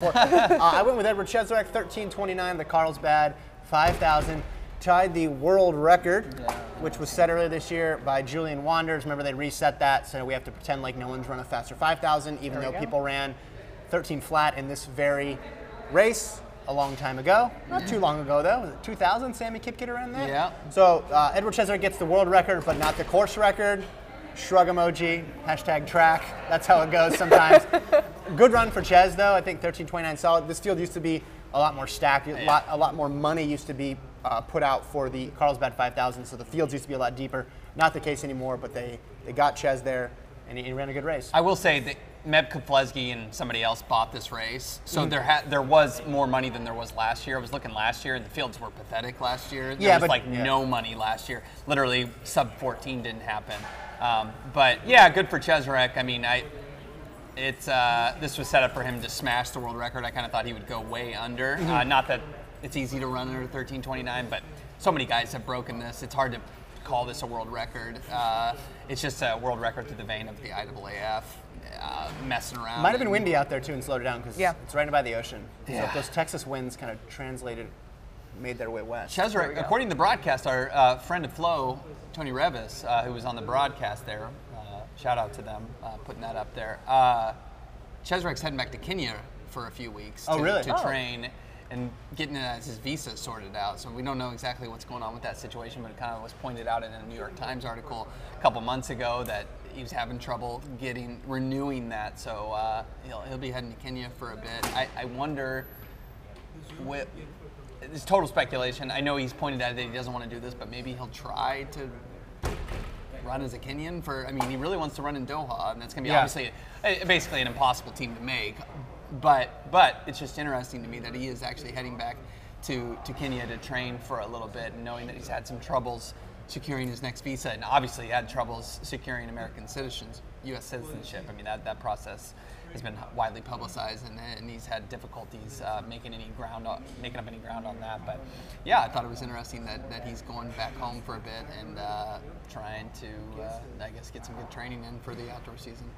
I went with Edward Cheserek, 13:29, the Carlsbad 5,000. Tied the world record, which was set earlier this year by Julian. Remember, they reset that, so we have to pretend like no one's run a faster 5,000, even though people ran 13 flat in this very race a long time ago. Not too long ago, though. Was it 2000? Sammy Kipketer ran that? Yeah. So Edward Cheserek gets the world record, but not the course record. Shrug emoji, #track. That's how it goes sometimes. Good run for Ches, though. I think 13:29 solid. This field used to be a lot more stacked. A lot more money used to be put out for the Carlsbad 5,000, so the fields used to be a lot deeper. Not the case anymore, but they got Ches there, and he ran a good race. I will say that Meb Keflezighi and somebody else bought this race, so there was more money than there was last year. I was looking last year, and the fields were pathetic last year. There was no money last year. Literally, sub 14 didn't happen. But yeah, good for Cheserek. I mean, this was set up for him to smash the world record. I kind of thought he would go way under. Not that it's easy to run under 13:29, but so many guys have broken this. It's hard to call this a world record. It's just a world record through the vein of the IAAF messing around. Might have been windy out there too and slowed it down because it's right by the ocean. So if those Texas winds kind of made their way west. Cheserek, according to the broadcast, our friend of Flo, Tony Revis, who was on the broadcast there, shout out to them putting that up there. Cheserek's heading back to Kenya for a few weeks to train and getting his visa sorted out. So we don't know exactly what's going on with that situation, but it kind of was pointed out in a New York Times article a couple months ago that he was having trouble renewing that. So he'll be heading to Kenya for a bit. I wonder, it's total speculation. I know he's pointed out that he doesn't want to do this, but maybe he'll try to run as a Kenyan he really wants to run in Doha, and that's going to be obviously basically an impossible team to make. But it's just interesting to me that he is actually heading back to Kenya to train for a little bit, and knowing that he's had some troubles securing his next visa, and obviously he had troubles securing American U.S. citizenship. I mean, that process has been widely publicized, and he's had difficulties making up any ground on that. But yeah, I thought it was interesting that he's going back home for a bit and trying to, I guess, get some good training in for the outdoor season.